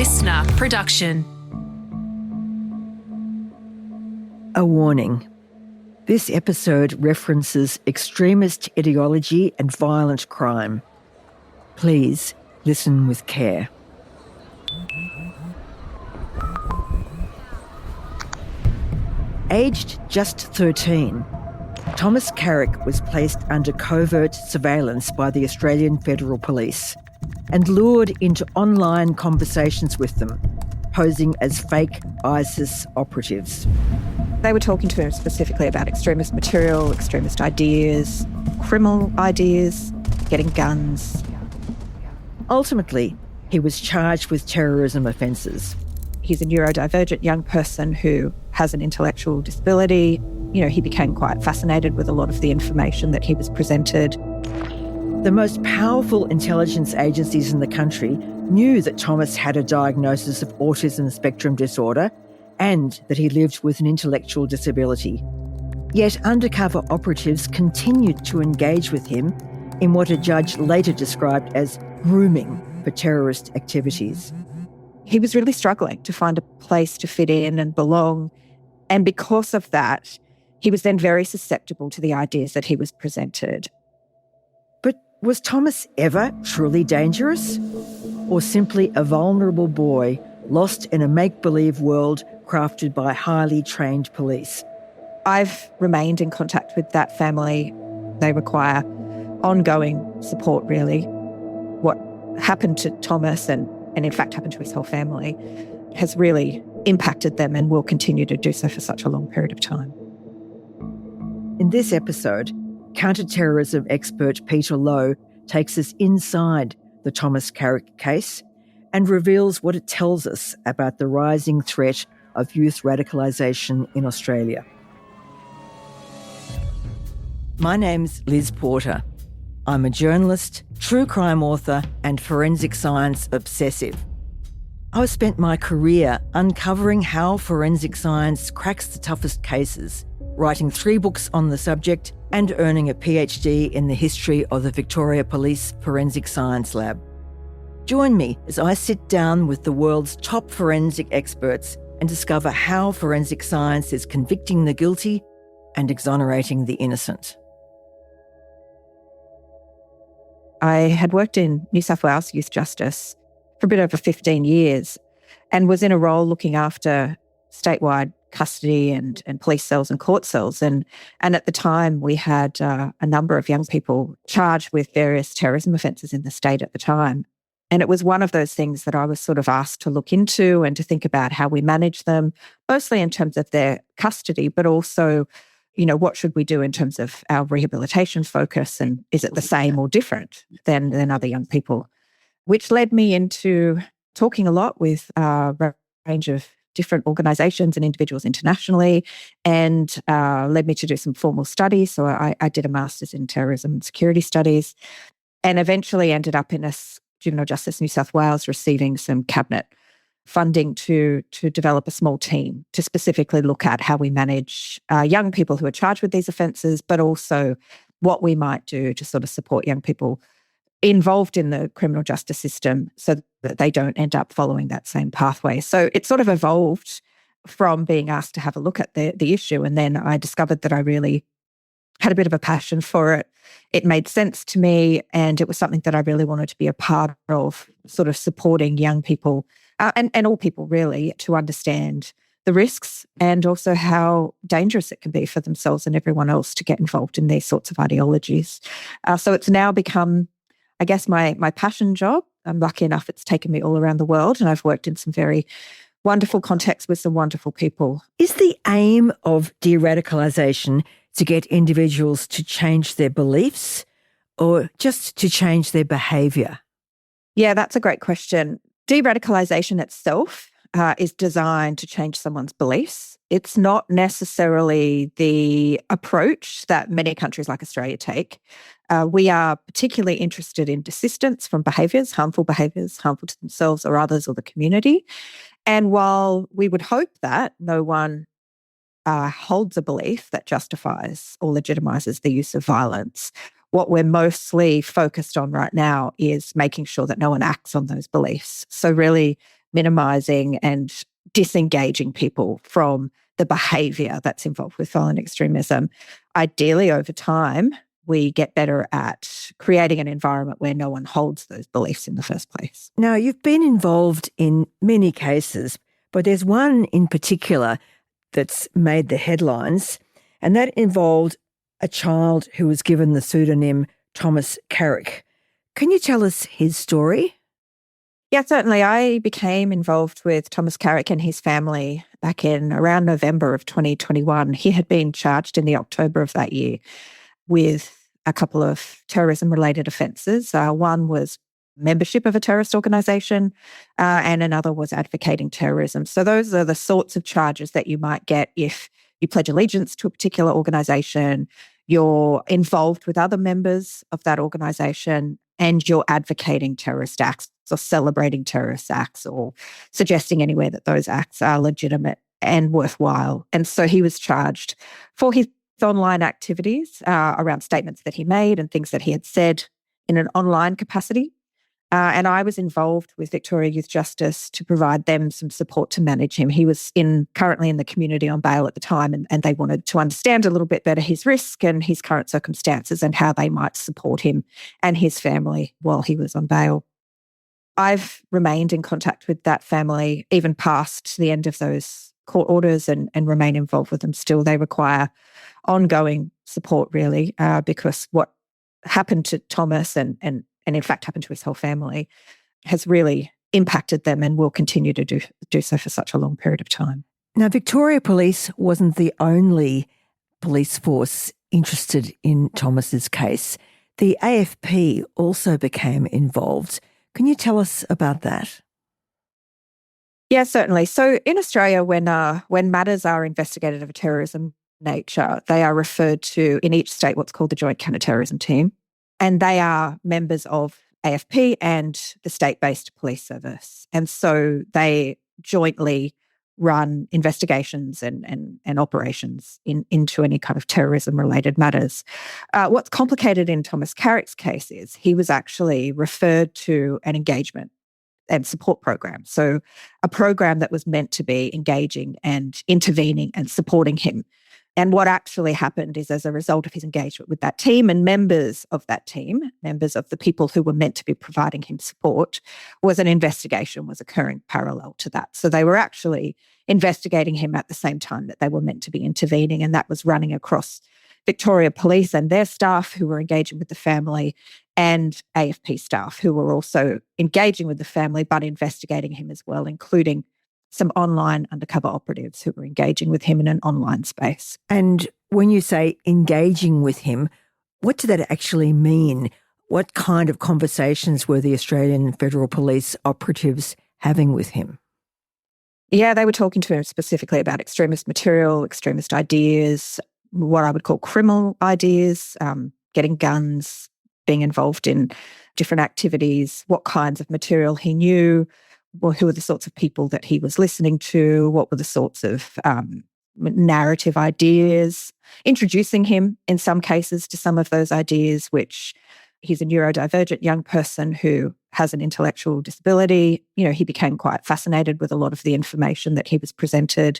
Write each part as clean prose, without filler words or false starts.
listener production. A warning. This episode references extremist ideology and violent crime. Please listen with care. Aged just 13, Thomas Carrick was placed under covert surveillance by the Australian Federal Police and lured into online conversations with them, posing as fake ISIS operatives. They were talking to him specifically about extremist material, extremist ideas, criminal ideas, getting guns. Ultimately, he was charged with terrorism offences. He's a neurodivergent young person who has an intellectual disability. He became quite fascinated with a lot of the information that he was presented. The most powerful intelligence agencies in the country knew that Thomas had a diagnosis of autism spectrum disorder and that he lived with an intellectual disability. Yet undercover operatives continued to engage with him in what a judge later described as grooming for terrorist activities. He was really struggling to find a place to fit in and belong. And because of that, he was then very susceptible to the ideas that he was presented. But was Thomas ever truly dangerous? Or simply a vulnerable boy lost in a make-believe world crafted by highly trained police? I've remained in contact with that family. They require ongoing support, really. What happened to Thomas and in fact happened to his whole family has really impacted them and will continue to do so for such a long period of time. In this episode, counter-terrorism expert Peta Lowe takes us inside the Thomas Carrick case and reveals what it tells us about the rising threat of youth radicalisation in Australia. My name's Liz Porter. I'm a journalist, true crime author and forensic science obsessive. I've spent my career uncovering how forensic science cracks the toughest cases, writing 3 books on the subject and earning a PhD in the history of the Victoria Police Forensic Science Lab. Join me as I sit down with the world's top forensic experts and discover how forensic science is convicting the guilty and exonerating the innocent. I had worked in New South Wales Youth Justice for a bit over 15 years and was in a role looking after statewide custody and police cells and court cells. And at the time, we had a number of young people charged with various terrorism offences in the state at the time. And it was one of those things that I was sort of asked to look into and to think about how we manage them, mostly in terms of their custody, but also what should we do in terms of our rehabilitation focus, and is it the same or different than other young people? Which led me into talking a lot with a range of different organisations and individuals internationally, and led me to do some formal studies. So I did a master's in terrorism and security studies, and eventually ended up in a Juvenile Justice New South Wales receiving some cabinet funding to develop a small team to specifically look at how we manage young people who are charged with these offences, but also what we might do to sort of support young people involved in the criminal justice system so that they don't end up following that same pathway. So it sort of evolved from being asked to have a look at the issue, and then I discovered that I really had a bit of a passion for it. It made sense to me, and it was something that I really wanted to be a part of, sort of supporting young people and all people really to understand the risks and also how dangerous it can be for themselves and everyone else to get involved in these sorts of ideologies. So it's now become, I guess, my passion job. I'm lucky enough it's taken me all around the world, and I've worked in some very wonderful contexts with some wonderful people. Is the aim of de-radicalisation to get individuals to change their beliefs or just to change their behaviour? Yeah, that's a great question. De-radicalisation itself is designed to change someone's beliefs. It's not necessarily the approach that many countries like Australia take. We are particularly interested in desistance from behaviours, harmful to themselves or others or the community. And while we would hope that no one holds a belief that justifies or legitimises the use of violence, what we're mostly focused on right now is making sure that no one acts on those beliefs. So really minimising and disengaging people from the behaviour that's involved with violent extremism. Ideally, over time, we get better at creating an environment where no one holds those beliefs in the first place. Now, you've been involved in many cases, but there's one in particular that's made the headlines, and that involved a child who was given the pseudonym Thomas Carrick. Can you tell us his story? Yeah, certainly. I became involved with Thomas Carrick and his family back in around November of 2021. He had been charged in the October of that year with a couple of terrorism-related offences. One was membership of a terrorist organisation and another was advocating terrorism. So those are the sorts of charges that you might get if you pledge allegiance to a particular organisation, you're involved with other members of that organisation, and you're advocating terrorist acts or celebrating terrorist acts or suggesting anywhere that those acts are legitimate and worthwhile. And so he was charged for his online activities around statements that he made and things that he had said in an online capacity. And I was involved with Victoria Youth Justice to provide them some support to manage him. He was currently in the community on bail at the time, and they wanted to understand a little bit better his risk and his current circumstances and how they might support him and his family while he was on bail. I've remained in contact with that family even past the end of those court orders and remain involved with them still. They require ongoing support, really, because what happened to Thomas and in fact happened to his whole family has really impacted them and will continue to do so for such a long period of time. Now, Victoria Police wasn't the only police force interested in Thomas's case. The AFP also became involved. Can you tell us about that? Yeah, certainly. So in Australia, when matters are investigated of a terrorism nature, they are referred to in each state what's called the Joint Counter-Terrorism Team. And they are members of AFP and the state-based police service. And so they jointly run investigations and operations into any kind of terrorism-related matters. What's complicated in Thomas Carrick's case is he was actually referred to an engagement and support program. So a program that was meant to be engaging and intervening and supporting him. And what actually happened is, as a result of his engagement with that team and members of that team, members of the people who were meant to be providing him support, was an investigation was occurring parallel to that. So they were actually investigating him at the same time that they were meant to be intervening, and that was running across Victoria Police and their staff who were engaging with the family, and AFP staff who were also engaging with the family but investigating him as well, including some online undercover operatives who were engaging with him in an online space. And when you say engaging with him, what did that actually mean? What kind of conversations were the Australian Federal Police operatives having with him? Yeah, they were talking to him specifically about extremist material, extremist ideas, what I would call criminal ideas, getting guns, being involved in different activities, what kinds of material he knew, who were the sorts of people that he was listening to, what were the sorts of narrative ideas, introducing him in some cases to some of those ideas, which he's a neurodivergent young person who has an intellectual disability. You know, he became quite fascinated with a lot of the information that he was presented.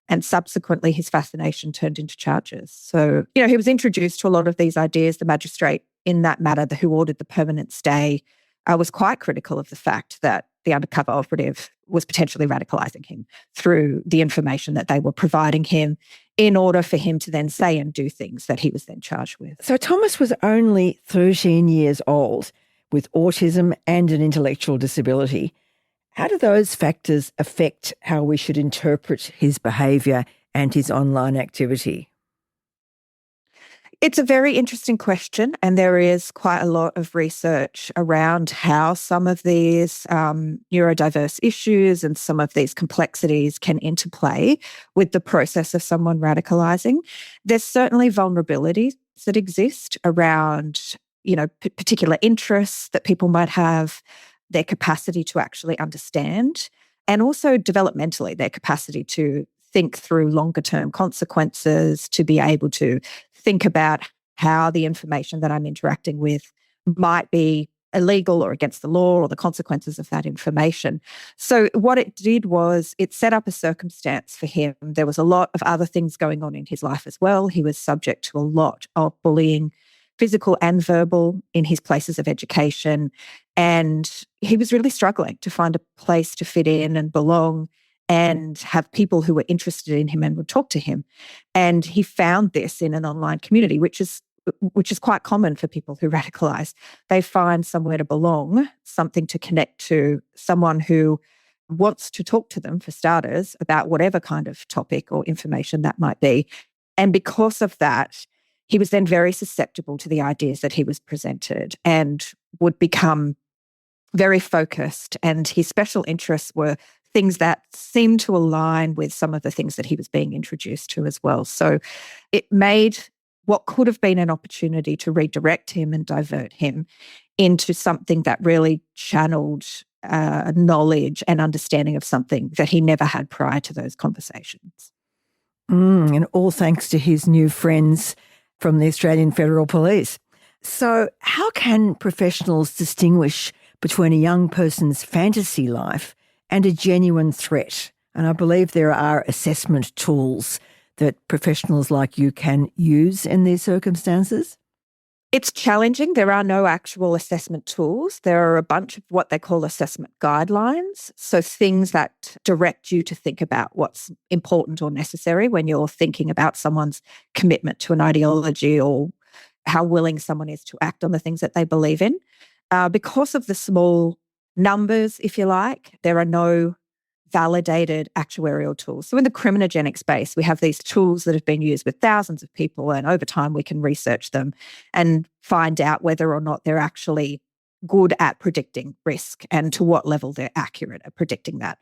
And subsequently, his fascination turned into charges. So, you know, he was introduced to a lot of these ideas. The magistrate in that matter, who ordered the permanent stay, was quite critical of the fact that the undercover operative was potentially radicalising him through the information that they were providing him in order for him to then say and do things that he was then charged with. So Thomas was only 13 years old with autism and an intellectual disability. How do those factors affect how we should interpret his behaviour and his online activity? It's a very interesting question, and there is quite a lot of research around how some of these neurodiverse issues and some of these complexities can interplay with the process of someone radicalising. There's certainly vulnerabilities that exist around, you know, particular interests that people might have, their capacity to actually understand, and also developmentally their capacity to think through longer term consequences, to be able to think about how the information that I'm interacting with might be illegal or against the law or the consequences of that information. So what it did was it set up a circumstance for him. There was a lot of other things going on in his life as well. He was subject to a lot of bullying, physical and verbal, in his places of education. And he was really struggling to find a place to fit in and belong and have people who were interested in him and would talk to him. And he found this in an online community, which is quite common for people who radicalise. They find somewhere to belong, something to connect to, someone who wants to talk to them, for starters, about whatever kind of topic or information that might be. And because of that, he was then very susceptible to the ideas that he was presented and would become very focused. And his special interests were things that seemed to align with some of the things that he was being introduced to as well. So it made what could have been an opportunity to redirect him and divert him into something that really channeled knowledge and understanding of something that he never had prior to those conversations. And all thanks to his new friends from the Australian Federal Police. So how can professionals distinguish between a young person's fantasy life and a genuine threat? And I believe there are assessment tools that professionals like you can use in these circumstances? It's challenging. There are no actual assessment tools. There are a bunch of what they call assessment guidelines. So things that direct you to think about what's important or necessary when you're thinking about someone's commitment to an ideology or how willing someone is to act on the things that they believe in. Because of the small numbers, if you like, there are no validated actuarial tools. So in the criminogenic space, we have these tools that have been used with thousands of people, and over time we can research them and find out whether or not they're actually good at predicting risk and to what level they're accurate at predicting that.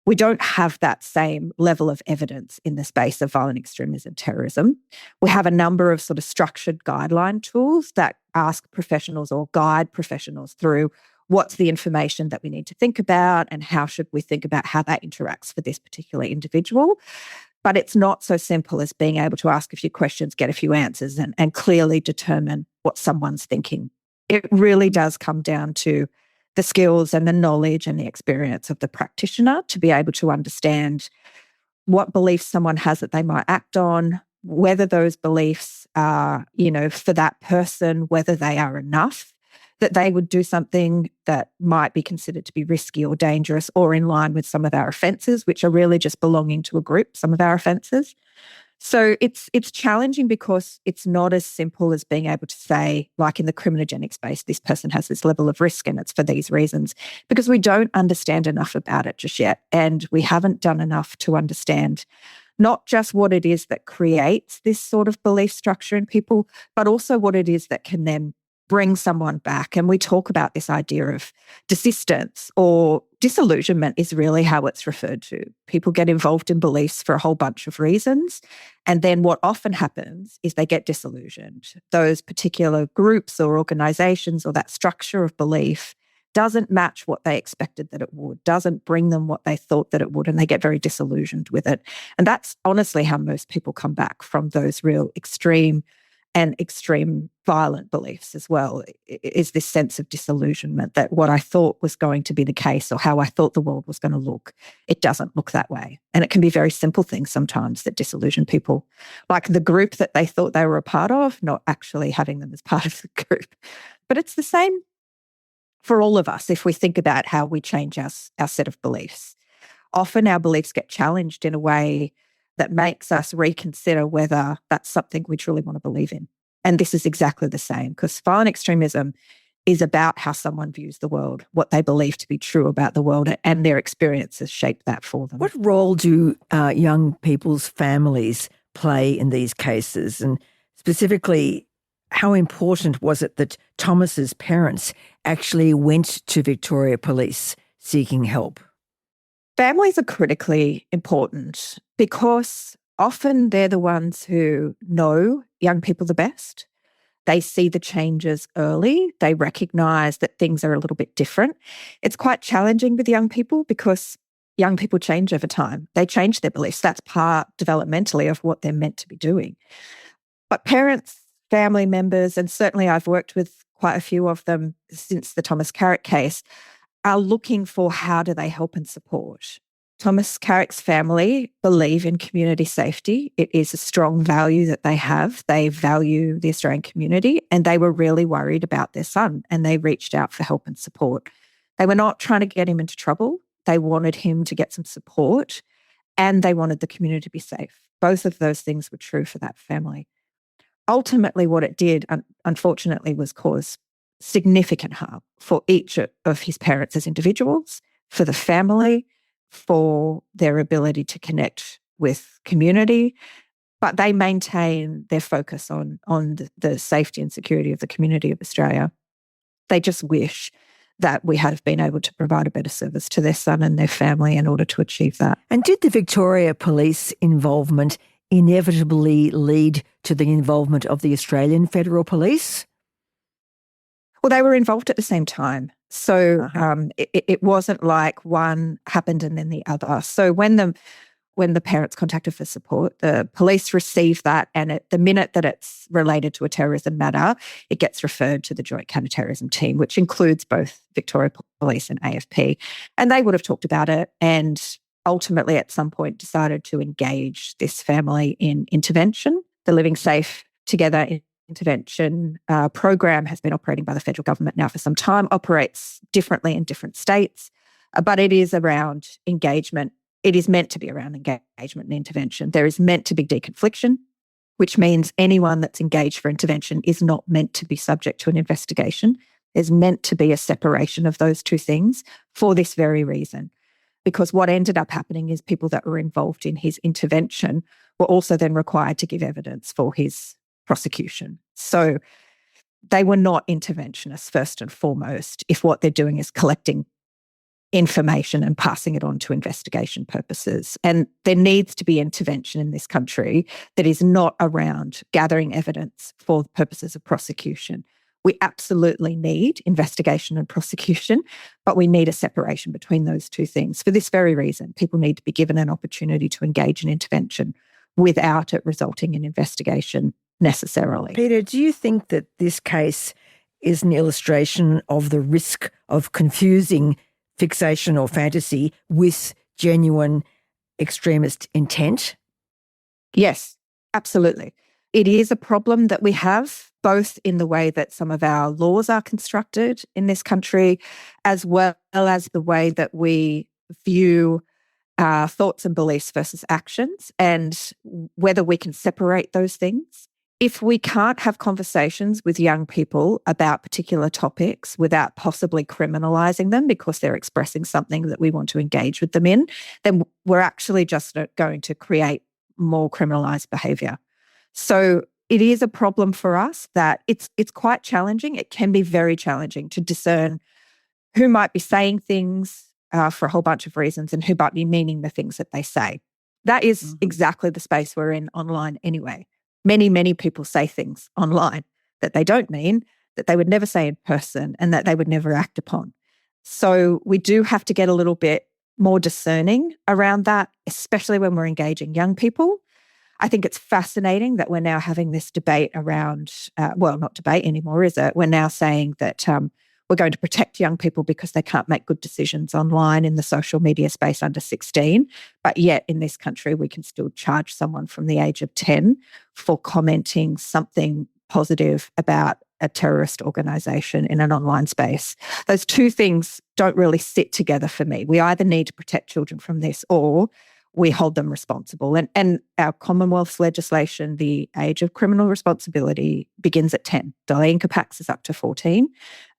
We don't have that same level of evidence in the space of violent extremism, terrorism. We have a number of sort of structured guideline tools that ask professionals or guide professionals through what's the information that we need to think about and how should we think about how that interacts for this particular individual. But it's not so simple as being able to ask a few questions, get a few answers, and clearly determine what someone's thinking. It really does come down to the skills and the knowledge and the experience of the practitioner to be able to understand what beliefs someone has that they might act on, whether those beliefs are, for that person, whether they are enough that they would do something that might be considered to be risky or dangerous or in line with some of our offences, which are really just belonging to a group, some of our offences. So it's challenging because it's not as simple as being able to say, like in the criminogenic space, this person has this level of risk and it's for these reasons, because we don't understand enough about it just yet. And we haven't done enough to understand not just what it is that creates this sort of belief structure in people, but also what it is that can then bring someone back. And we talk about this idea of desistance or disillusionment is really how it's referred to. People get involved in beliefs for a whole bunch of reasons. And then what often happens is they get disillusioned. Those particular groups or organizations or that structure of belief doesn't match what they expected that it would, doesn't bring them what they thought that it would, and they get very disillusioned with it. And that's honestly how most people come back from those real extreme violent beliefs as well, is this sense of disillusionment that what I thought was going to be the case or how I thought the world was going to look, it doesn't look that way. And it can be very simple things sometimes that disillusion people, like the group that they thought they were a part of, not actually having them as part of the group. But it's the same for all of us if we think about how we change our set of beliefs. Often our beliefs get challenged in a way that makes us reconsider whether that's something we truly want to believe in. And this is exactly the same, because violent extremism is about how someone views the world, what they believe to be true about the world, and their experiences shape that for them. What role do young people's families play in these cases? And specifically, how important was it that Thomas's parents actually went to Victoria Police seeking help? Families are critically important because often they're the ones who know young people the best. They see the changes early. They recognise that things are a little bit different. It's quite challenging with young people because young people change over time. They change their beliefs. That's part developmentally of what they're meant to be doing. But parents family members, and certainly I've worked with quite a few of them since the Thomas Carrick case, are looking for how do they help and support. Thomas Carrick's family believe in community safety. It is a strong value that they have. They value the Australian community, and they were really worried about their son, and they reached out for help and support. They were not trying to get him into trouble. They wanted him to get some support, and they wanted the community to be safe. Both of those things were true for that family. Ultimately, what it did, unfortunately, was cause significant harm for each of his parents as individuals, for the family, for their ability to connect with community. But they maintain their focus on the safety and security of the community of Australia. They just wish that we had been able to provide a better service to their son and their family in order to achieve that. And did the Victoria Police involvement inevitably lead to the involvement of the Australian Federal Police? Well, they were involved at the same time. So it wasn't like one happened and then the other. So when the parents contacted for support, the police received that, and the minute that it's related to a terrorism matter, it gets referred to the Joint Counter-Terrorism Team, which includes both Victoria Police and AFP. And they would have talked about it and ultimately at some point decided to engage this family in intervention. The Living Safe Together intervention program has been operating by the federal government now for some time, operates differently in different states, but it is around engagement. It is meant to be around engagement and intervention. There is meant to be deconfliction, which means anyone that's engaged for intervention is not meant to be subject to an investigation. There's meant to be a separation of those two things for this very reason. Because what ended up happening is people that were involved in his intervention were also then required to give evidence for his prosecution. So they were not interventionists first and foremost if what they're doing is collecting information and passing it on to investigation purposes. And there needs to be intervention in this country that is not around gathering evidence for the purposes of prosecution. We absolutely need investigation and prosecution, but we need a separation between those two things. For this very reason, people need to be given an opportunity to engage in intervention without it resulting in investigation necessarily. Peta, do you think that this case is an illustration of the risk of confusing fixation or fantasy with genuine extremist intent? Yes, absolutely. It is a problem that we have, both in the way that some of our laws are constructed in this country, as well as the way that we view thoughts and beliefs versus actions, and whether we can separate those things. If we can't have conversations with young people about particular topics without possibly criminalising them because they're expressing something that we want to engage with them in, then we're actually just going to create more criminalised behaviour. So it is a problem for us that it's quite challenging. It can be very challenging to discern who might be saying things for a whole bunch of reasons and who might be meaning the things that they say. That is exactly the space we're in online anyway. Many, many people say things online that they don't mean, that they would never say in person, and that they would never act upon. So we do have to get a little bit more discerning around that, especially when we're engaging young people. I think it's fascinating that we're now having this debate around, not debate anymore, is it? We're now saying that we're going to protect young people because they can't make good decisions online in the social media space under 16. But yet in this country, we can still charge someone from the age of 10 for commenting something positive about a terrorist organisation in an online space. Those two things don't really sit together for me. We either need to protect children from this or we hold them responsible. And our Commonwealth's legislation, the age of criminal responsibility begins at 10. Delaying capax is up to 14.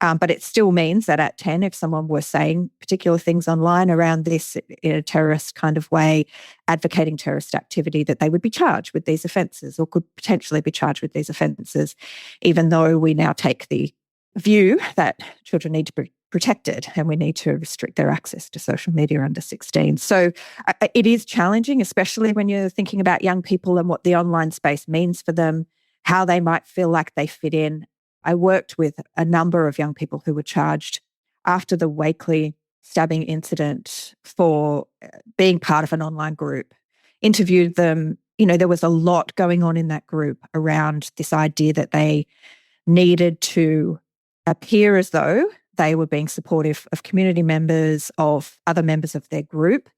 But it still means that at 10, if someone were saying particular things online around this in a terrorist kind of way, advocating terrorist activity, that they would be charged with these offences or could potentially be charged with these offences, even though we now take the view that children need to be protected and we need to restrict their access to social media under 16. So it is challenging, especially when you're thinking about young people and what the online space means for them, how they might feel like they fit in. I worked with a number of young people who were charged after the Wakeley stabbing incident for being part of an online group, interviewed them there was a lot going on in that group around this idea that they needed to appear as though they were being supportive of community members, of other members of their group.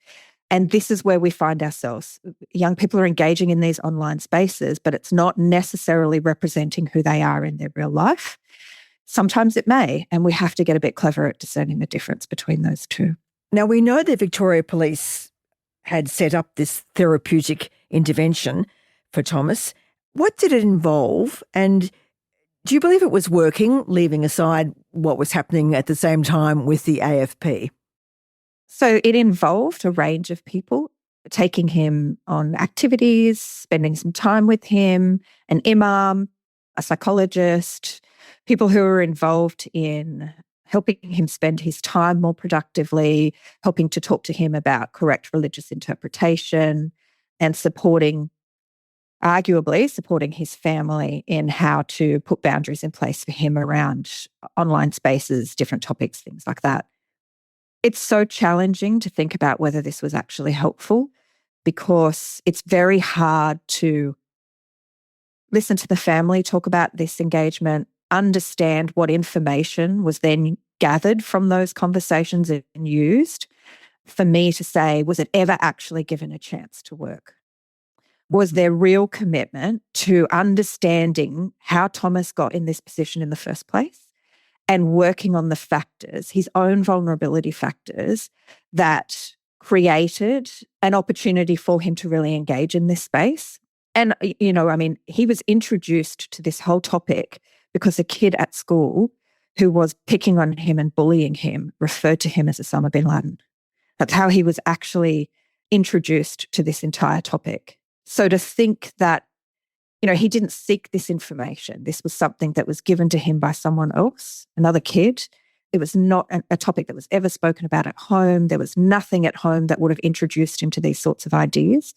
And this is where we find ourselves. Young people are engaging in these online spaces, but it's not necessarily representing who they are in their real life. Sometimes it may, and we have to get a bit clever at discerning the difference between those two. Now, we know that Victoria Police had set up this therapeutic intervention for Thomas. What did it involve? And do you believe it was working, leaving aside what was happening at the same time with the AFP? So it involved a range of people, taking him on activities, spending some time with him, an imam, a psychologist, people who were involved in helping him spend his time more productively, helping to talk to him about correct religious interpretation, and arguably supporting his family in how to put boundaries in place for him around online spaces, different topics, things like that. It's so challenging to think about whether this was actually helpful, because it's very hard to listen to the family talk about this engagement, understand what information was then gathered from those conversations and used, for me to say, was it ever actually given a chance to work? Was there real commitment to understanding how Thomas got in this position in the first place and working on the factors, his own vulnerability factors, that created an opportunity for him to really engage in this space? And, he was introduced to this whole topic because a kid at school who was picking on him and bullying him referred to him as Osama bin Laden. That's how he was actually introduced to this entire topic. So to think that, he didn't seek this information. This was something that was given to him by someone else, another kid. It was not a topic that was ever spoken about at home. There was nothing at home that would have introduced him to these sorts of ideas.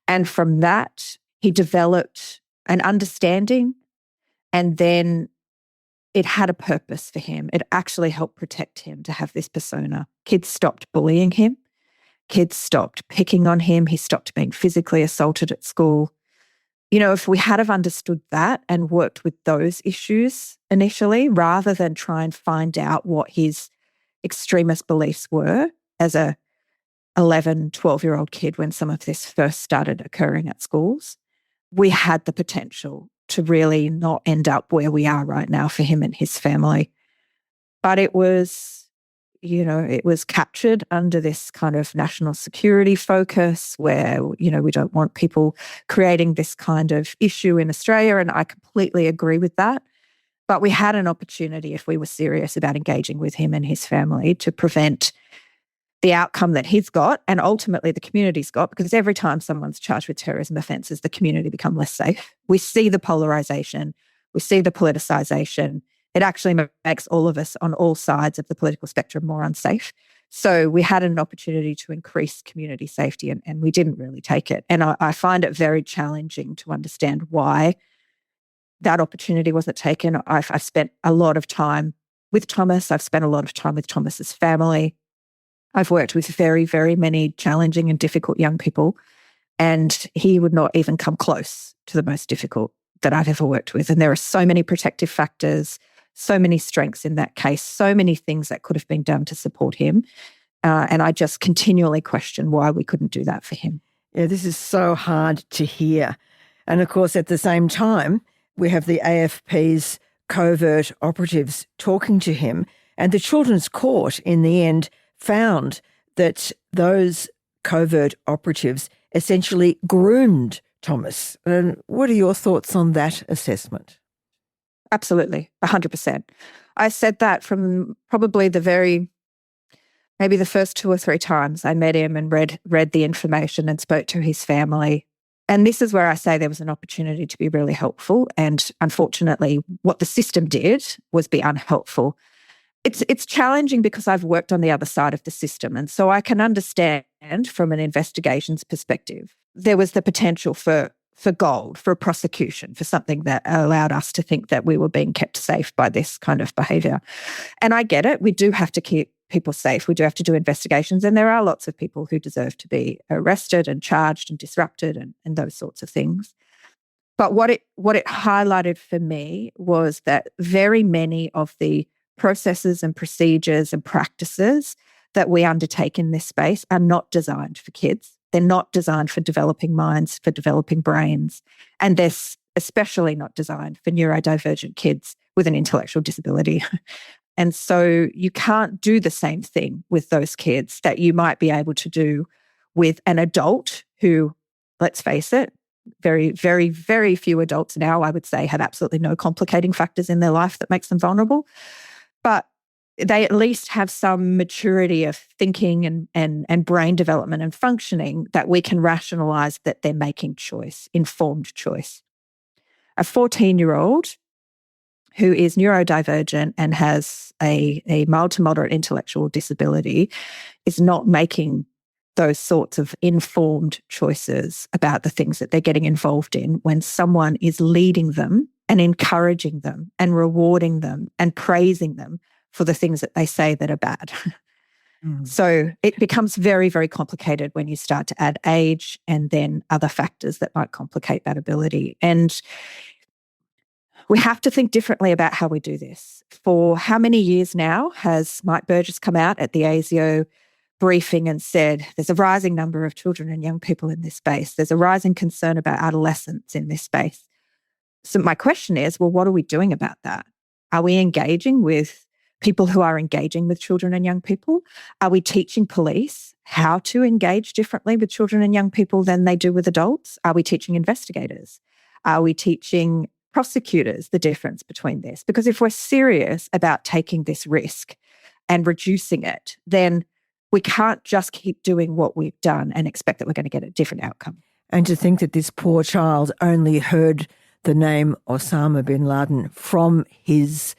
And from that, he developed an understanding, and then it had a purpose for him. It actually helped protect him to have this persona. Kids stopped bullying him. Kids stopped picking on him. He stopped being physically assaulted at school. If we had have understood that and worked with those issues initially, rather than try and find out what his extremist beliefs were as a 11, 12-year-old kid when some of this first started occurring at schools, we had the potential to really not end up where we are right now for him and his family. But it was captured under this kind of national security focus where, we don't want people creating this kind of issue in Australia. And I completely agree with that. But we had an opportunity, if we were serious about engaging with him and his family, to prevent the outcome that he's got and ultimately the community's got, because every time someone's charged with terrorism offences, the community become less safe. We see the polarisation. We see the politicisation. It actually makes all of us on all sides of the political spectrum more unsafe. So we had an opportunity to increase community safety and we didn't really take it. And I find it very challenging to understand why that opportunity wasn't taken. I've spent a lot of time with Thomas. I've spent a lot of time with Thomas's family. I've worked with very, very many challenging and difficult young people, and he would not even come close to the most difficult that I've ever worked with. And there are so many protective factors, so many strengths in that case, so many things that could have been done to support him. And I just continually question why we couldn't do that for him. Yeah, this is so hard to hear. And of course, at the same time, we have the AFP's covert operatives talking to him, and the Children's Court in the end found that those covert operatives essentially groomed Thomas. And what are your thoughts on that assessment? Absolutely, 100%. I said that from probably maybe the first 2 or 3 times I met him and read the information and spoke to his family. And this is where I say there was an opportunity to be really helpful. And unfortunately, what the system did was be unhelpful. It's challenging because I've worked on the other side of the system. And so I can understand from an investigations perspective, there was the potential for gold, for a prosecution, for something that allowed us to think that we were being kept safe by this kind of behaviour. And I get it. We do have to keep people safe. We do have to do investigations, and there are lots of people who deserve to be arrested and charged and disrupted and those sorts of things. But what it highlighted for me was that very many of the processes and procedures and practices that we undertake in this space are not designed for kids. They're not designed for developing minds, for developing brains, and they're especially not designed for neurodivergent kids with an intellectual disability. And so you can't do the same thing with those kids that you might be able to do with an adult who, let's face it, very, very, very few adults now, I would say, have absolutely no complicating factors in their life that makes them vulnerable. But they at least have some maturity of thinking and brain development and functioning that we can rationalise that they're making choice, informed choice. A 14-year-old who is neurodivergent and has a mild to moderate intellectual disability is not making those sorts of informed choices about the things that they're getting involved in when someone is leading them and encouraging them and rewarding them and praising them for the things that they say that are bad. So it becomes very, very complicated when you start to add age and then other factors that might complicate that ability. And we have to think differently about how we do this. For how many years now has Mike Burgess come out at the ASIO briefing and said there's a rising number of children and young people in this space. There's a rising concern about adolescents in this space. So my question is, well, what are we doing about that? Are we engaging with people who are engaging with children and young people? Are we teaching police how to engage differently with children and young people than they do with adults? Are we teaching investigators? Are we teaching prosecutors the difference between this? Because if we're serious about taking this risk and reducing it, then we can't just keep doing what we've done and expect that we're going to get a different outcome. And to think that this poor child only heard the name Osama bin Laden from his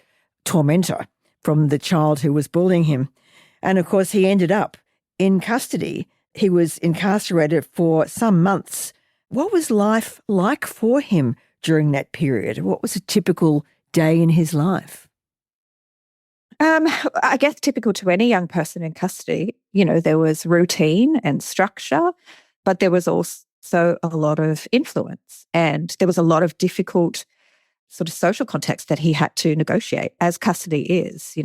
tormentor, from the child who was bullying him. And of course, he ended up in custody. He was incarcerated for some months. What was life like for him during that period? What was a typical day in his life? I guess typical to any young person in custody, there was routine and structure, but there was also a lot of influence and there was a lot of difficult sort of social context that he had to negotiate, as custody is.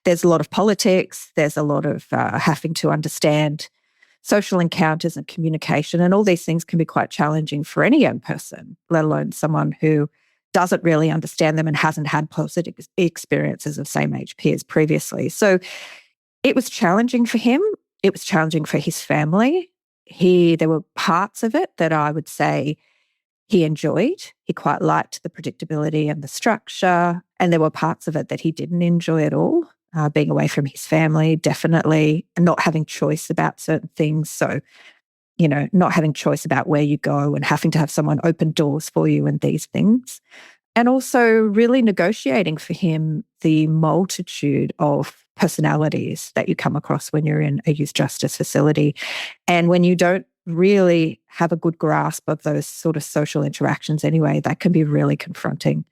There's a lot of politics, there's a lot of having to understand social encounters and communication, and all these things can be quite challenging for any young person, let alone someone who doesn't really understand them and hasn't had positive experiences of same-age peers previously. So it was challenging for him. It was challenging for his family. There were parts of it that I would say he enjoyed. He quite liked the predictability and the structure, and there were parts of it that he didn't enjoy at all. Being away from his family, definitely, and not having choice about certain things. So, not having choice about where you go and having to have someone open doors for you and these things. And also really negotiating for him the multitude of personalities that you come across when you're in a youth justice facility. And when you don't really have a good grasp of those sort of social interactions anyway, that can be really confronting.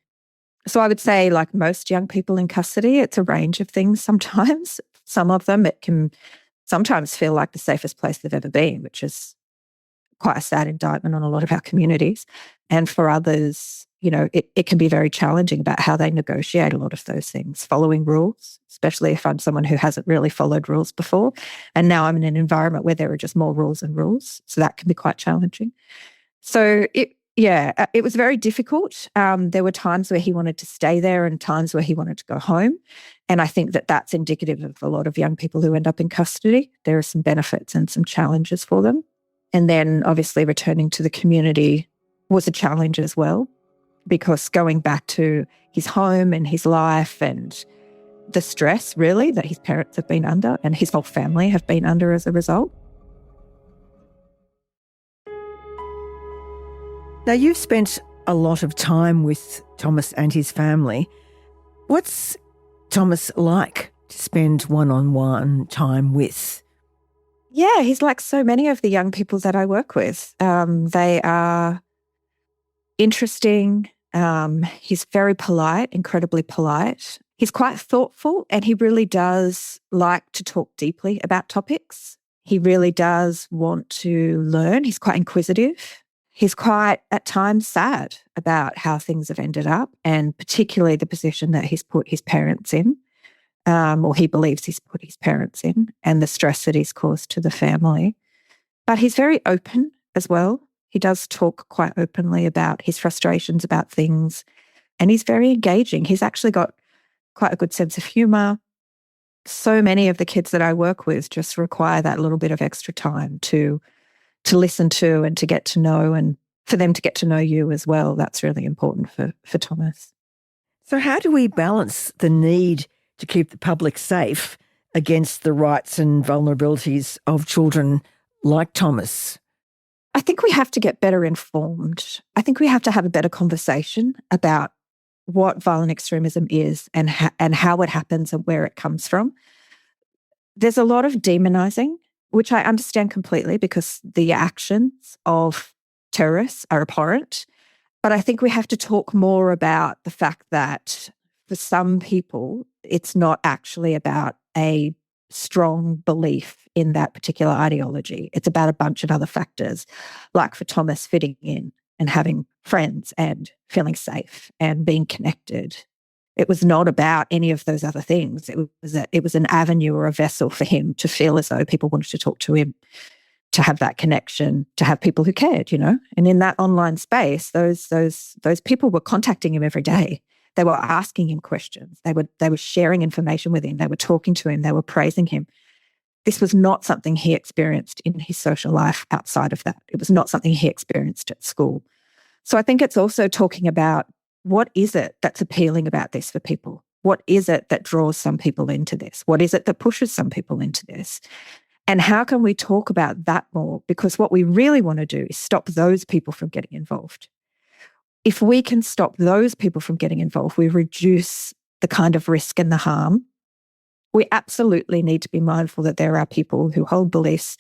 So I would say, like most young people in custody, it's a range of things sometimes. Some of them, it can sometimes feel like the safest place they've ever been, which is quite a sad indictment on a lot of our communities. And for others, it can be very challenging about how they negotiate a lot of those things, following rules, especially if I'm someone who hasn't really followed rules before. And now I'm in an environment where there are just more rules and rules. So that can be quite challenging. So it was very difficult. There were times where he wanted to stay there and times where he wanted to go home. And I think that that's indicative of a lot of young people who end up in custody. There are some benefits and some challenges for them. And then obviously returning to the community was a challenge as well, because going back to his home and his life and the stress really that his parents have been under and his whole family have been under as a result. Now, you've spent a lot of time with Thomas and his family. What's Thomas like to spend one-on-one time with? Yeah, he's like so many of the young people that I work with. They are interesting. He's very polite, incredibly polite. He's quite thoughtful and he really does like to talk deeply about topics. He really does want to learn. He's quite inquisitive. He's quite, at times, sad about how things have ended up, and particularly the position that he's put his parents in, or he believes he's put his parents in, and the stress that he's caused to the family. But he's very open as well. He does talk quite openly about his frustrations about things, and he's very engaging. He's actually got quite a good sense of humour. So many of the kids that I work with just require that little bit of extra time to listen to and to get to know, and for them to get to know you as well. That's really important for Thomas. So how do we balance the need to keep the public safe against the rights and vulnerabilities of children like Thomas? I think we have to get better informed. I think we have to have a better conversation about what violent extremism is and how it happens and where it comes from. There's a lot of demonising, which I understand completely because the actions of terrorists are abhorrent. But I think we have to talk more about the fact that for some people, it's not actually about a strong belief in that particular ideology. It's about a bunch of other factors, like for Thomas, fitting in and having friends and feeling safe and being connected. It was not about any of those other things. It was an avenue or a vessel for him to feel as though people wanted to talk to him, to have that connection, to have people who cared, you know. And in that online space, those people were contacting him every day. They were asking him questions. They were sharing information with him. They were talking to him. They were praising him. This was not something he experienced in his social life outside of that. It was not something he experienced at school. So I think it's also talking about what is it that's appealing about this for people? What is it that draws some people into this? What is it that pushes some people into this? And how can we talk about that more? Because what we really want to do is stop those people from getting involved. If we can stop those people from getting involved, we reduce the kind of risk and the harm. We absolutely need to be mindful that there are people who hold beliefs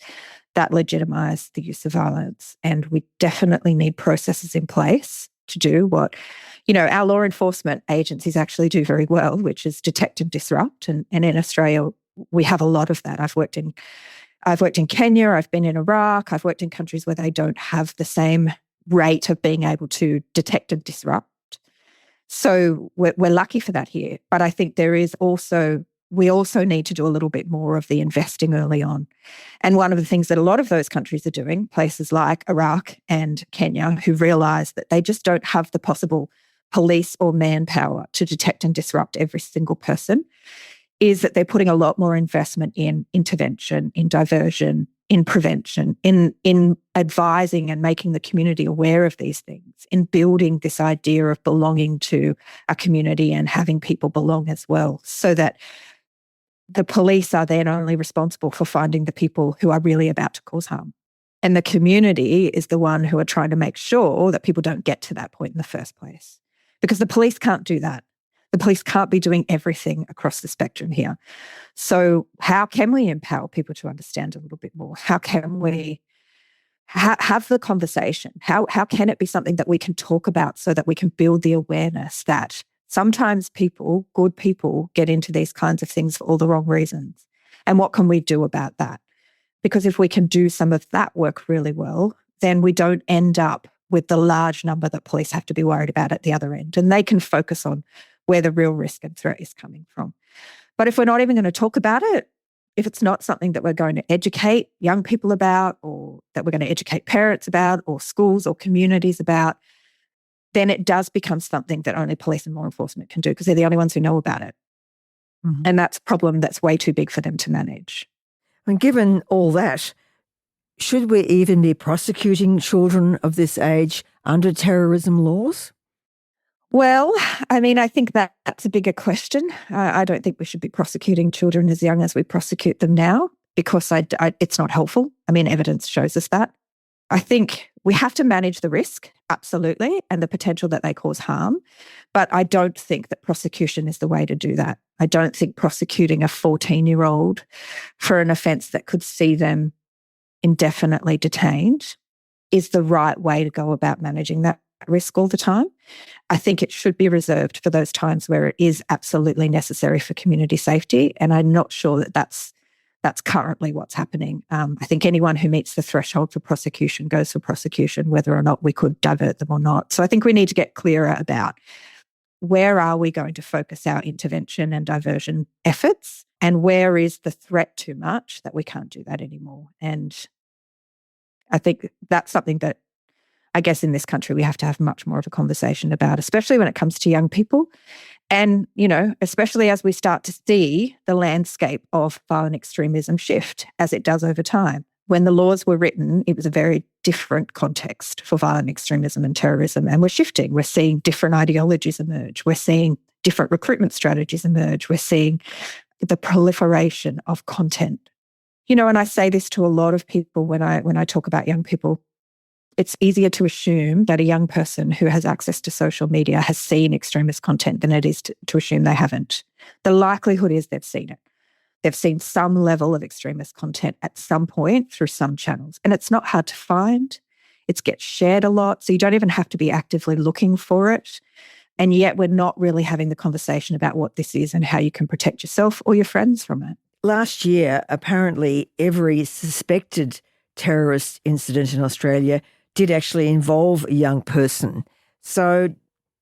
that legitimise the use of violence. And we definitely need processes in place to do what, you know, our law enforcement agencies actually do very well, which is detect and disrupt. And in Australia, we have a lot of that. I've worked in Kenya, I've been in Iraq, I've worked in countries where they don't have the same rate of being able to detect and disrupt. So we're lucky for that here. But I think we also need to do a little bit more of the investing early on. And one of the things that a lot of those countries are doing, places like Iraq and Kenya, who realise that they just don't have the possible police or manpower to detect and disrupt every single person, is that they're putting a lot more investment in intervention, in diversion, in prevention, in advising and making the community aware of these things, in building this idea of belonging to a community and having people belong as well, so that the police are then only responsible for finding the people who are really about to cause harm. And the community is the one who are trying to make sure that people don't get to that point in the first place. Because the police can't do that. The police can't be doing everything across the spectrum here. So how can we empower people to understand a little bit more? How can we have the conversation? How can it be something that we can talk about so that we can build the awareness that sometimes people, good people, get into these kinds of things for all the wrong reasons? And what can we do about that? Because if we can do some of that work really well, then we don't end up with the large number that police have to be worried about at the other end. And they can focus on where the real risk and threat is coming from. But if we're not even going to talk about it, if it's not something that we're going to educate young people about, or that we're going to educate parents about, or schools or communities about, then it does become something that only police and law enforcement can do because they're the only ones who know about it. Mm-hmm. And that's a problem that's way too big for them to manage. And given all that, should we even be prosecuting children of this age under terrorism laws? Well, I mean, I think that's a bigger question. I don't think we should be prosecuting children as young as we prosecute them now because it's not helpful. I mean, evidence shows us that. I think we have to manage the risk, absolutely, and the potential that they cause harm. But I don't think that prosecution is the way to do that. I don't think prosecuting a 14-year-old for an offence that could see them indefinitely detained is the right way to go about managing that risk all the time. I think it should be reserved for those times where it is absolutely necessary for community safety. And I'm not sure that that's currently what's happening. I think anyone who meets the threshold for prosecution goes for prosecution, whether or not we could divert them or not. So I think we need to get clearer about where are we going to focus our intervention and diversion efforts, and where is the threat too much that we can't do that anymore. And I think that's something that I guess in this country we have to have much more of a conversation about, especially when it comes to young people. And, especially as we start to see the landscape of violent extremism shift as it does over time. When the laws were written, it was a very different context for violent extremism and terrorism. And we're shifting. We're seeing different ideologies emerge. We're seeing different recruitment strategies emerge. We're seeing the proliferation of content. And I say this to a lot of people when I talk about young people. It's easier to assume that a young person who has access to social media has seen extremist content than it is to assume they haven't. The likelihood is they've seen it. They've seen some level of extremist content at some point through some channels. And it's not hard to find. It gets shared a lot, so you don't even have to be actively looking for it. And yet we're not really having the conversation about what this is and how you can protect yourself or your friends from it. Last year, apparently every suspected terrorist incident in Australia did actually involve a young person. So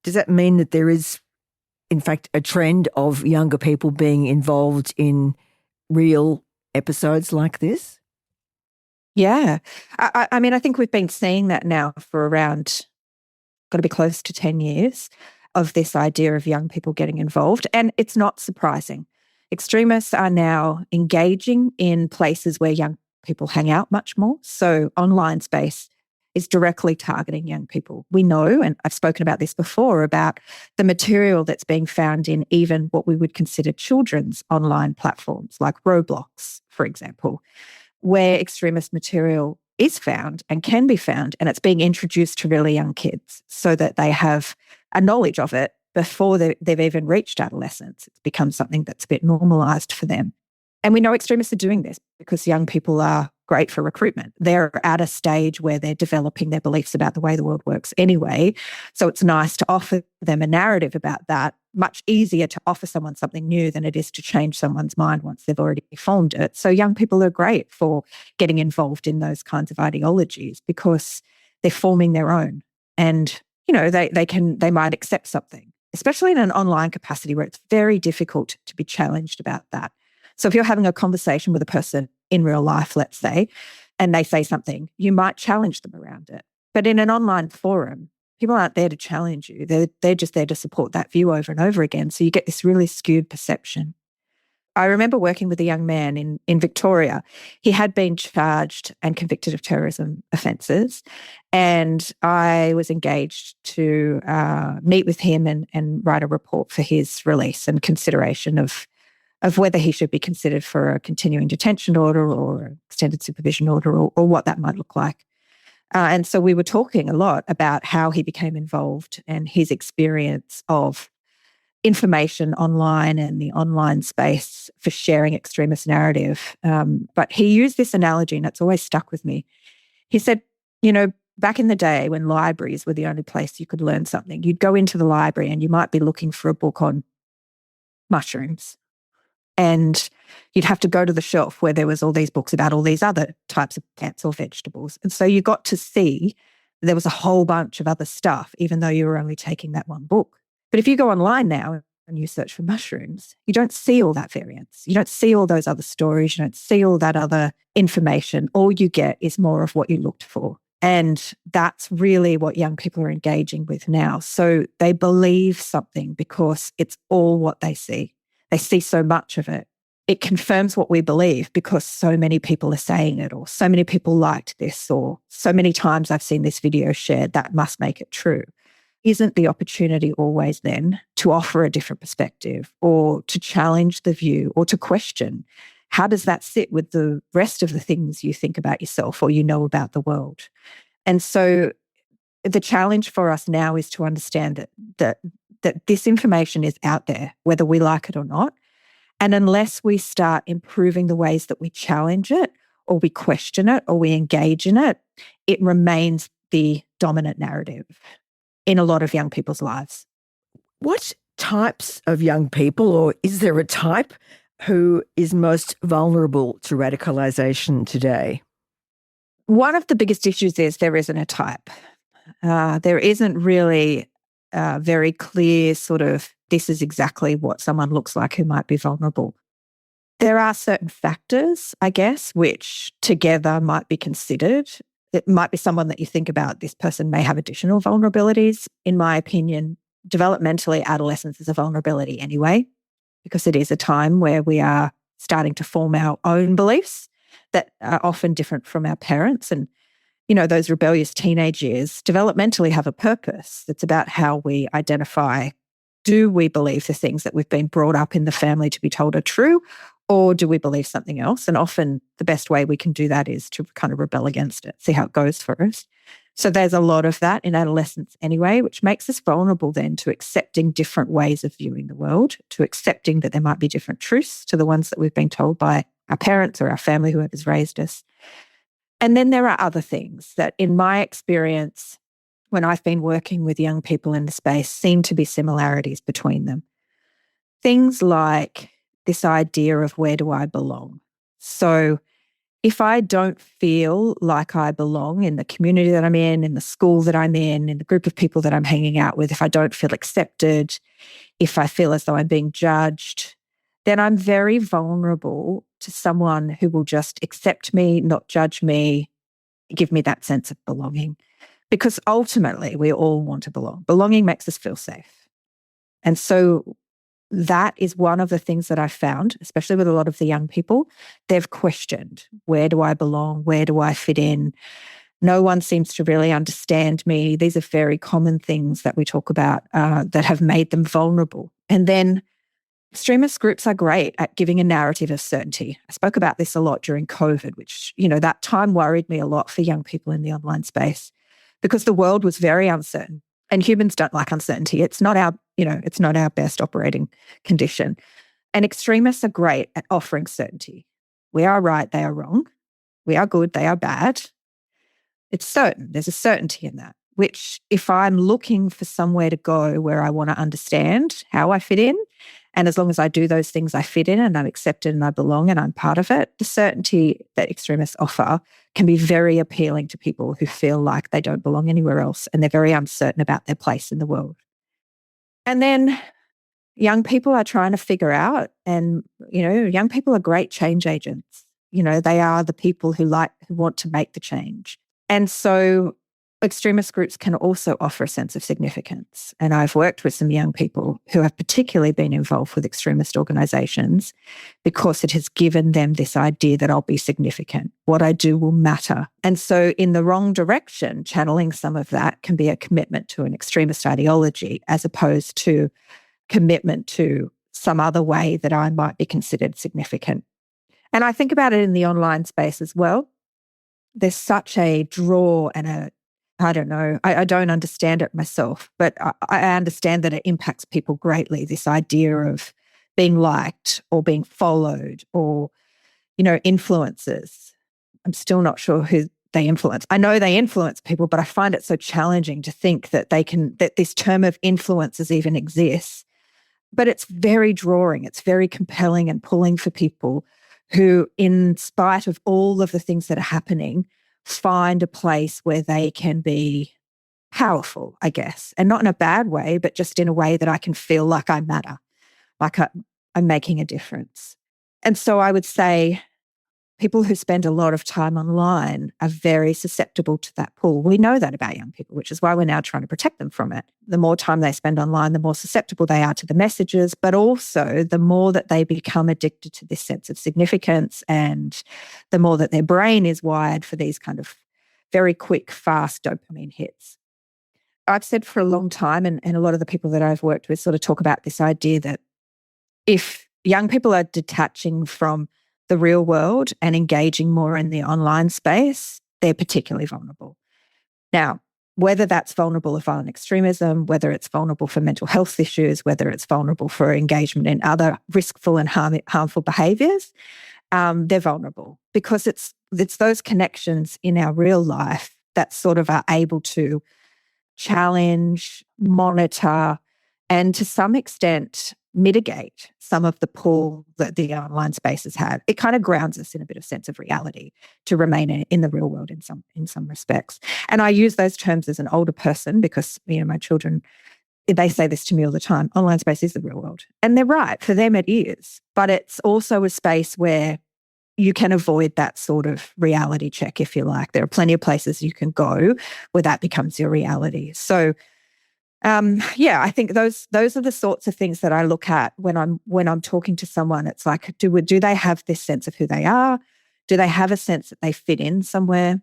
does that mean that there is, in fact, a trend of younger people being involved in real episodes like this? Yeah. I mean, I think we've been seeing that now for around, got to be close to 10 years, of this idea of young people getting involved. And it's not surprising. Extremists are now engaging in places where young people hang out much more. So online space is directly targeting young people. We know, and I've spoken about this before, about the material that's being found in even what we would consider children's online platforms, like Roblox, for example, where extremist material is found and can be found, and it's being introduced to really young kids so that they have a knowledge of it before they've even reached adolescence. It's become something that's a bit normalised for them. And we know extremists are doing this because young people are great for recruitment. They're at a stage where they're developing their beliefs about the way the world works anyway. So it's nice to offer them a narrative about that. Much easier to offer someone something new than it is to change someone's mind once they've already formed it. So young people are great for getting involved in those kinds of ideologies because they're forming their own. And, they might accept something, especially in an online capacity where it's very difficult to be challenged about that. So if you're having a conversation with a person in real life, let's say, and they say something, you might challenge them around it. But in an online forum, people aren't there to challenge you. They're just there to support that view over and over again. So you get this really skewed perception. I remember working with a young man in Victoria. He had been charged and convicted of terrorism offences, and I was engaged to meet with him and write a report for his release and consideration of whether he should be considered for a continuing detention order or extended supervision order or what that might look like. And so we were talking a lot about how he became involved and his experience of information online and the online space for sharing extremist narrative. But he used this analogy, and it's always stuck with me. He said, back in the day when libraries were the only place you could learn something, you'd go into the library and you might be looking for a book on mushrooms. And you'd have to go to the shelf where there was all these books about all these other types of plants or vegetables. And so you got to see there was a whole bunch of other stuff, even though you were only taking that one book. But if you go online now and you search for mushrooms, you don't see all that variance. You don't see all those other stories. You don't see all that other information. All you get is more of what you looked for. And that's really what young people are engaging with now. So they believe something because it's all what they see. They see so much of it. It confirms what we believe because so many people are saying it, or so many people liked this, or so many times I've seen this video shared, that must make it true. Isn't the opportunity always then to offer a different perspective or to challenge the view or to question, how does that sit with the rest of the things you think about yourself or you know about the world? And so the challenge for us now is to understand that this information is out there, whether we like it or not. And unless we start improving the ways that we challenge it or we question it or we engage in it, it remains the dominant narrative. in a lot of young people's lives. What types of young people, or is there a type, who is most vulnerable to radicalisation today? One of the biggest issues is there isn't a type. There isn't really a very clear sort of, this is exactly what someone looks like who might be vulnerable. There are certain factors, I guess, which together might be considered. It might be someone that you think about, this person may have additional vulnerabilities. In my opinion, developmentally, adolescence is a vulnerability anyway, because it is a time where we are starting to form our own beliefs that are often different from our parents. And, you know, those rebellious teenage years developmentally have a purpose. It's about how we identify, do we believe the things that we've been brought up in the family to be told are true, or do we believe something else? And often the best way we can do that is to kind of rebel against it, see how it goes for us. So there's a lot of that in adolescence anyway, which makes us vulnerable then to accepting different ways of viewing the world, to accepting that there might be different truths to the ones that we've been told by our parents or our family, whoever's raised us. And then there are other things that, in my experience, when I've been working with young people in the space, seem to be similarities between them. Things like this idea of, where do I belong? So if I don't feel like I belong in the community that I'm in the school that I'm in the group of people that I'm hanging out with, if I don't feel accepted, if I feel as though I'm being judged, then I'm very vulnerable to someone who will just accept me, not judge me, give me that sense of belonging. Because ultimately, we all want to belong. Belonging makes us feel safe. And so that is one of the things that I found, especially with a lot of the young people. They've questioned, where do I belong? Where do I fit in? No one seems to really understand me. These are very common things that we talk about that have made them vulnerable. And then extremist groups are great at giving a narrative of certainty. I spoke about this a lot during COVID, which, you know, that time worried me a lot for young people in the online space because the world was very uncertain. And humans don't like uncertainty. It's not our best operating condition. And extremists are great at offering certainty. We are right, they are wrong. We are good, they are bad. It's certain. There's a certainty in that, which if I'm looking for somewhere to go where I want to understand how I fit in, and as long as I do those things, I fit in and I'm accepted and I belong and I'm part of it, the certainty that extremists offer can be very appealing to people who feel like they don't belong anywhere else and they're very uncertain about their place in the world. And then young people are trying to figure out, and, you know, young people are great change agents. You know, they are the people who want to make the change. And so extremist groups can also offer a sense of significance. And I've worked with some young people who have particularly been involved with extremist organisations because it has given them this idea that I'll be significant. What I do will matter. And so in the wrong direction, channeling some of that can be a commitment to an extremist ideology as opposed to commitment to some other way that I might be considered significant. And I think about it in the online space as well. There's such a draw and I don't know, I don't understand it myself, but I understand that it impacts people greatly, this idea of being liked or being followed or, you know, influencers. I'm still not sure who they influence. I know they influence people, but I find it so challenging to think that that this term of influencers even exists. But it's very drawing, it's very compelling and pulling for people who, in spite of all of the things that are happening, find a place where they can be powerful, I guess, and not in a bad way, but just in a way that I can feel like I matter, like I'm making a difference. And so I would say people who spend a lot of time online are very susceptible to that pull. We know that about young people, which is why we're now trying to protect them from it. The more time they spend online, the more susceptible they are to the messages, but also the more that they become addicted to this sense of significance and the more that their brain is wired for these kind of very quick, fast dopamine hits. I've said for a long time, and a lot of the people that I've worked with sort of talk about this idea that if young people are detaching from the real world and engaging more in the online space, they're particularly vulnerable. Now, whether that's vulnerable for violent extremism, whether it's vulnerable for mental health issues, whether it's vulnerable for engagement in other riskful and harmful behaviours, they're vulnerable because it's those connections in our real life that sort of are able to challenge, monitor, and to some extent mitigate some of the pull that the online spaces have. It kind of grounds us in a bit of sense of reality to remain in the real world in some respects. And I use those terms as an older person because, my children, they say this to me all the time, online space is the real world. And they're right, for them it is. But it's also a space where you can avoid that sort of reality check, if you like. There are plenty of places you can go where that becomes your reality. So I think those are the sorts of things that I look at when I'm talking to someone. It's like, do they have this sense of who they are? Do they have a sense that they fit in somewhere,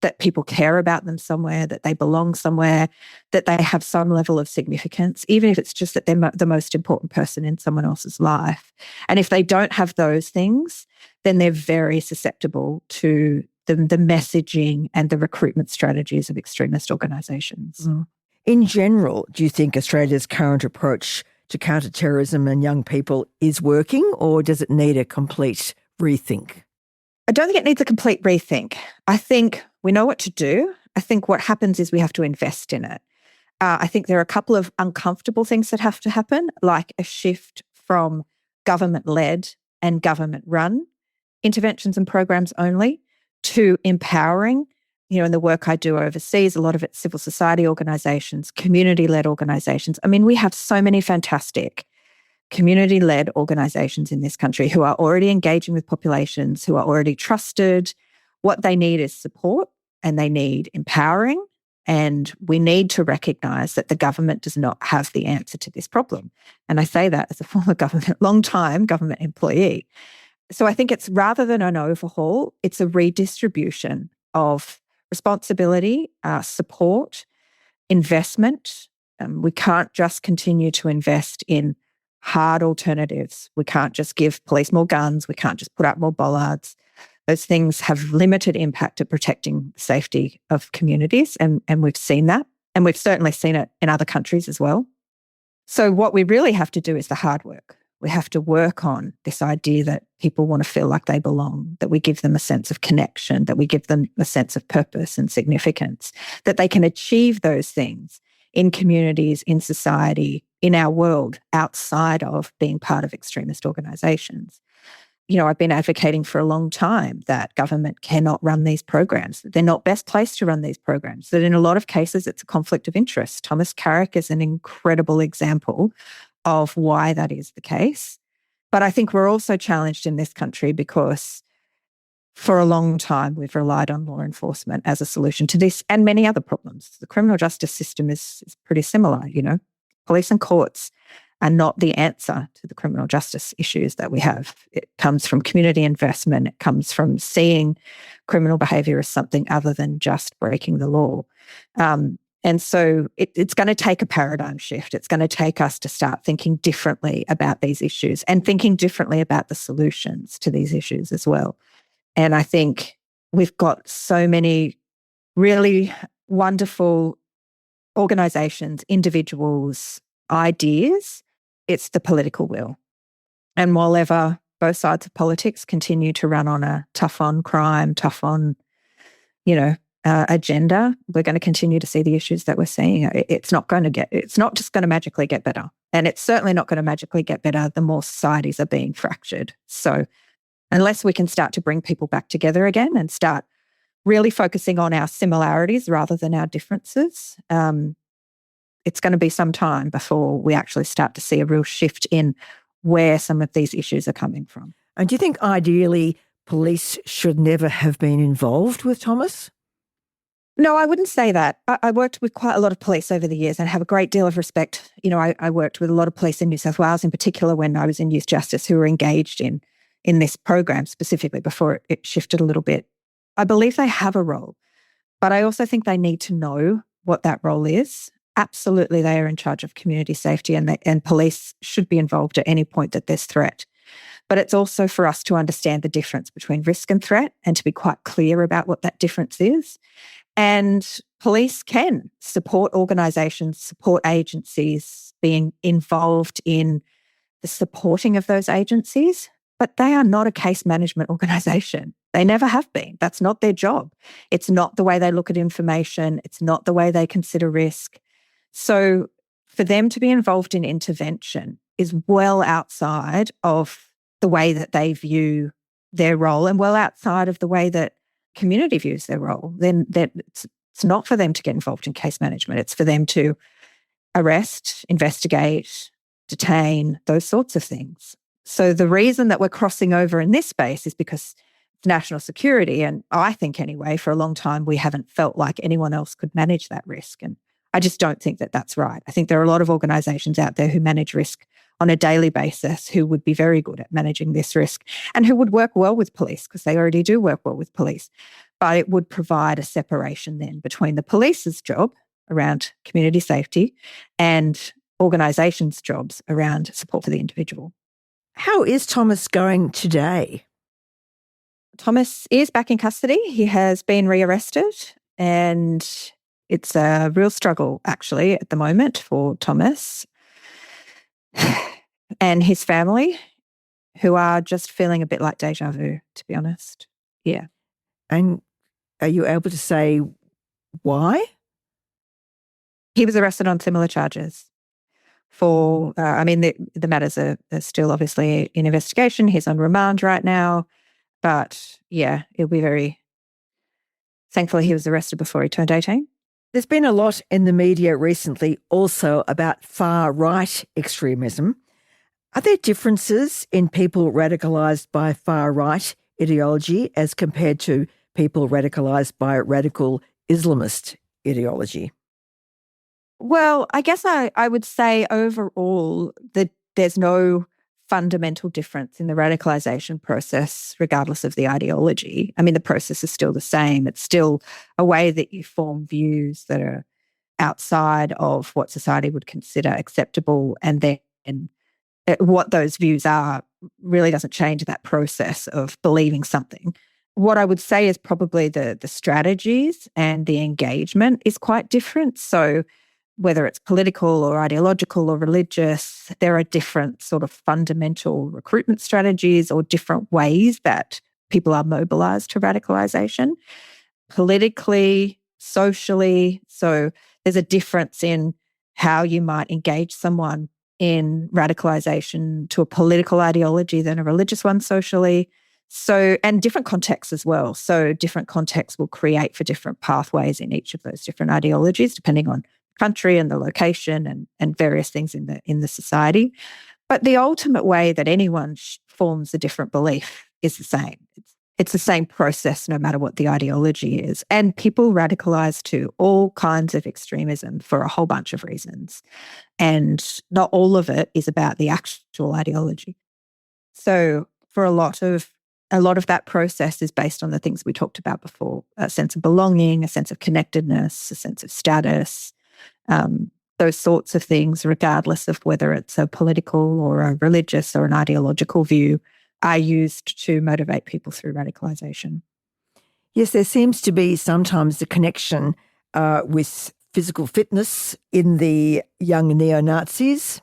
that people care about them somewhere, that they belong somewhere, that they have some level of significance, even if it's just that they're the most important person in someone else's life? And if they don't have those things, then they're very susceptible to the messaging and the recruitment strategies of extremist organisations. Mm. In general, do you think Australia's current approach to counter-terrorism and young people is working, or does it need a complete rethink? I don't think it needs a complete rethink. I think we know what to do. I think what happens is we have to invest in it. I think there are a couple of uncomfortable things that have to happen, like a shift from government-led and government-run interventions and programs only to empowering. In the work I do overseas, a lot of it's civil society organisations, community-led organisations. I mean, we have so many fantastic community-led organisations in this country who are already engaging with populations, who are already trusted. What they need is support and they need empowering. And we need to recognise that the government does not have the answer to this problem. And I say that as a former long-time government employee. So I think it's, rather than an overhaul, it's a redistribution of responsibility, support, investment. We can't just continue to invest in hard alternatives. We can't just give police more guns. We can't just put up more bollards. Those things have limited impact at protecting the safety of communities, and we've seen that. And we've certainly seen it in other countries as well. So what we really have to do is the hard work. We have to work on this idea that people want to feel like they belong, that we give them a sense of connection, that we give them a sense of purpose and significance, that they can achieve those things in communities, in society, in our world, outside of being part of extremist organisations. I've been advocating for a long time that government cannot run these programs, that they're not best placed to run these programs, that in a lot of cases it's a conflict of interest. Thomas Carrick is an incredible example of why that is the case. But I think we're also challenged in this country because for a long time we've relied on law enforcement as a solution to this and many other problems. The criminal justice system is pretty similar, Police and courts are not the answer to the criminal justice issues that we have. It comes from community investment. It comes from seeing criminal behaviour as something other than just breaking the law. And so it's going to take a paradigm shift. It's going to take us to start thinking differently about these issues and thinking differently about the solutions to these issues as well. And I think we've got so many really wonderful organisations, individuals, ideas. It's the political will. And while ever both sides of politics continue to run on a tough on crime, tough on, agenda, we're going to continue to see the issues that we're seeing. It's not just going to magically get better. And it's certainly not going to magically get better the more societies are being fractured. So unless we can start to bring people back together again and start really focusing on our similarities rather than our differences, it's going to be some time before we actually start to see a real shift in where some of these issues are coming from. And do you think ideally police should never have been involved with Thomas? No, I wouldn't say that. I worked with quite a lot of police over the years and have a great deal of respect. I worked with a lot of police in New South Wales in particular when I was in youth justice who were engaged in this program specifically before it shifted a little bit. I believe they have a role, but I also think they need to know what that role is. Absolutely, they are in charge of community safety and police should be involved at any point that there's threat. But it's also for us to understand the difference between risk and threat and to be quite clear about what that difference is. And police can support organisations, support agencies, being involved in the supporting of those agencies, but they are not a case management organisation. They never have been. That's not their job. It's not the way they look at information. It's not the way they consider risk. So for them to be involved in intervention is well outside of the way that they view their role and well outside of the way that community views their role. Then it's not for them to get involved in case management. It's for them to arrest, investigate, detain, those sorts of things. So the reason that we're crossing over in this space is because it's national security. And I think anyway, for a long time, we haven't felt like anyone else could manage that risk. And I just don't think that that's right. I think there are a lot of organisations out there who manage risk on a daily basis who would be very good at managing this risk and who would work well with police because they already do work well with police. But it would provide a separation then between the police's job around community safety and organisations' jobs around support for the individual. How is Thomas going today? Thomas is back in custody. He has been rearrested and it's a real struggle actually at the moment for Thomas and his family, who are just feeling a bit like deja vu, to be honest. Yeah. And are you able to say why? He was arrested on similar charges for, the matters are still obviously in investigation. He's on remand right now. But yeah, it'll be very, thankfully he was arrested before he turned 18. There's been a lot in the media recently also about far-right extremism. Are there differences in people radicalised by far-right ideology as compared to people radicalised by radical Islamist ideology? Well, I guess I would say overall that there's no fundamental difference in the radicalisation process, regardless of the ideology. I mean, the process is still the same. It's still a way that you form views that are outside of what society would consider acceptable, and then what those views are really doesn't change that process of believing something. What I would say is probably the strategies and the engagement is quite different. So whether it's political or ideological or religious, there are different sort of fundamental recruitment strategies or different ways that people are mobilised to radicalisation, politically, socially. So there's a difference in how you might engage someone in radicalisation to a political ideology than a religious one socially. So, and different contexts as well. So different contexts will create for different pathways in each of those different ideologies, depending on country and the location and various things in the society. But the ultimate way that anyone forms a different belief is the same. It's the same process no matter what the ideology is. And people radicalise to all kinds of extremism for a whole bunch of reasons. And not all of it is about the actual ideology. So for a lot of that process is based on the things we talked about before, a sense of belonging, a sense of connectedness, a sense of status, those sorts of things, regardless of whether it's a political or a religious or an ideological view, are used to motivate people through radicalisation. Yes, there seems to be sometimes a connection with physical fitness in the young neo-Nazis.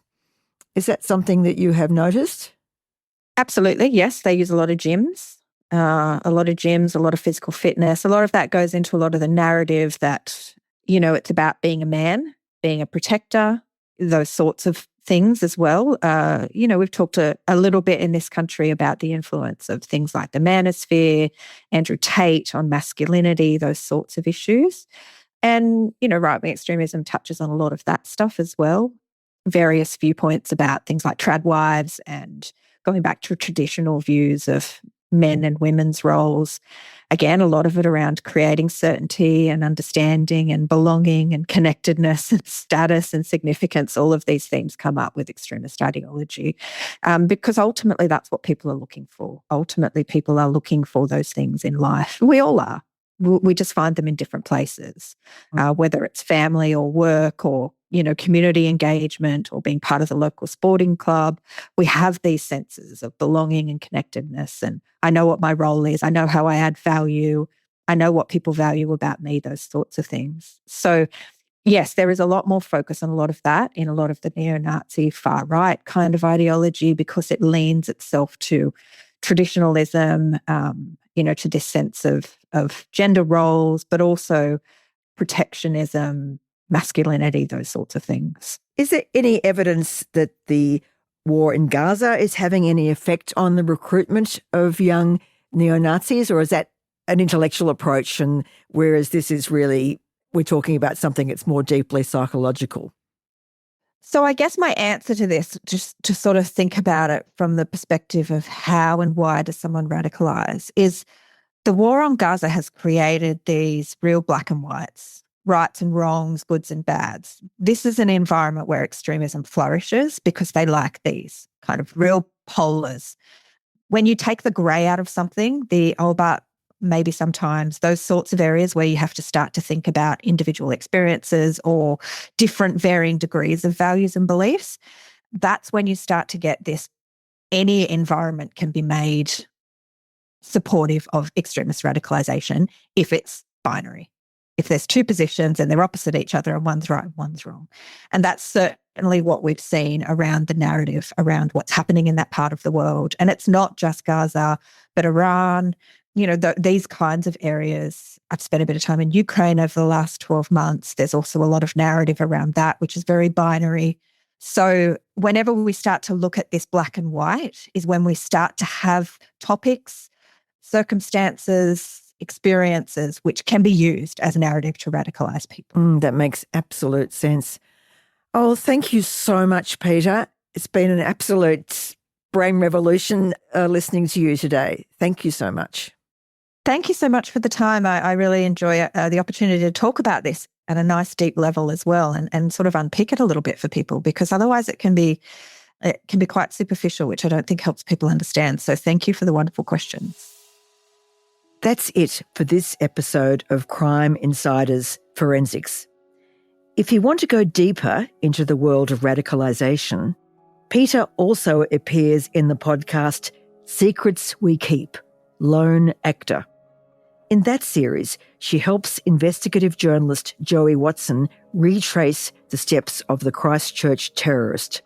Is that something that you have noticed? Absolutely, yes. They use a lot of gyms, a lot of physical fitness. A lot of that goes into a lot of the narrative that, it's about being a man, being a protector, those sorts of things as well. We've talked a little bit in this country about the influence of things like the manosphere, Andrew Tate on masculinity, those sorts of issues. And, right-wing extremism touches on a lot of that stuff as well. Various viewpoints about things like trad wives and going back to traditional views of men and women's roles. Again, a lot of it around creating certainty and understanding and belonging and connectedness and status and significance. All of these themes come up with extremist ideology because ultimately that's what people are looking for. Ultimately, people are looking for those things in life. We all are. We just find them in different places, whether it's family or work or, community engagement or being part of the local sporting club. We have these senses of belonging and connectedness. And I know what my role is. I know how I add value. I know what people value about me, those sorts of things. So yes, there is a lot more focus on a lot of that in a lot of the neo-Nazi far-right kind of ideology because it leans itself to traditionalism to this sense of gender roles, but also protectionism, masculinity, those sorts of things. Is there any evidence that the war in Gaza is having any effect on the recruitment of young neo-Nazis, or is that an intellectual approach, and whereas this is really, we're talking about something that's more deeply psychological? So I guess my answer to this, just to sort of think about it from the perspective of how and why does someone radicalise, is the war on Gaza has created these real black and whites, rights and wrongs, goods and bads. This is an environment where extremism flourishes because they like these kind of real polars. When you take the grey out of something, but maybe sometimes those sorts of areas where you have to start to think about individual experiences or different varying degrees of values and beliefs, that's when you start to get this, any environment can be made supportive of extremist radicalisation if it's binary. If there's two positions and they're opposite each other and one's right and one's wrong. And that's certainly what we've seen around the narrative around what's happening in that part of the world. And it's not just Gaza, but Iran, these kinds of areas. I've spent a bit of time in Ukraine over the last 12 months. There's also a lot of narrative around that, which is very binary. So whenever we start to look at this black and white is when we start to have topics, circumstances, experiences which can be used as a narrative to radicalise people. That makes absolute sense. Oh, thank you so much, Peta. It's been an absolute brain revolution listening to you today. Thank you so much. Thank you so much for the time. I really enjoy the opportunity to talk about this at a nice deep level as well, and sort of unpick it a little bit for people, because otherwise it can be quite superficial, which I don't think helps people understand. So thank you for the wonderful questions. That's it for this episode of Crime Insiders Forensics. If you want to go deeper into the world of radicalisation, Peta also appears in the podcast Secrets We Keep, Lone Actor. In that series, she helps investigative journalist Joey Watson retrace the steps of the Christchurch terrorist,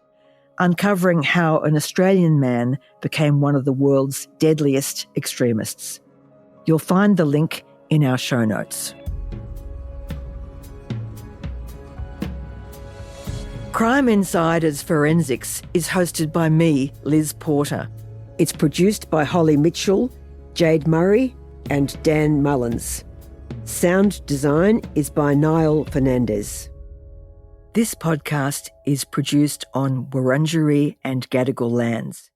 uncovering how an Australian man became one of the world's deadliest extremists. You'll find the link in our show notes. Crime Insiders Forensics is hosted by me, Liz Porter. It's produced by Holly Mitchell, Jade Murray and Dan Mullins. Sound design is by Niall Fernandez. This podcast is produced on Wurundjeri and Gadigal lands.